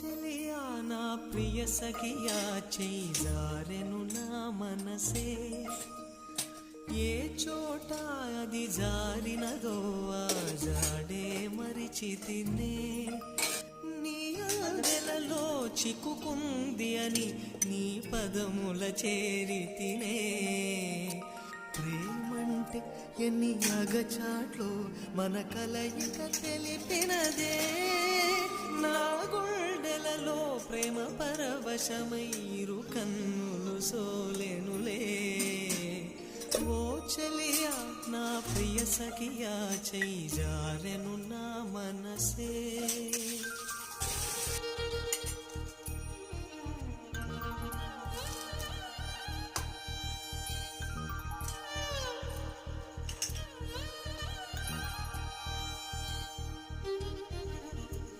చెలియా నా ప్రియ సఖియా చేజారెను నా మనసే ఏ చోట అది జారినదో ఆ జాడే మరిచితినే నీ అందెలలో చిక్కుకుంది అని నీ పదముల చేరితినే ప్రేమంటే ఎన్ని అగచాట్లు మన కలయిక తెలిపినదే నా గుండెలలో ప్రేమ పరవశమైరు కన్నులు సోలెనులే ఓ చెలియా నా ప్రియ సఖియా చేజారెను నా మనసే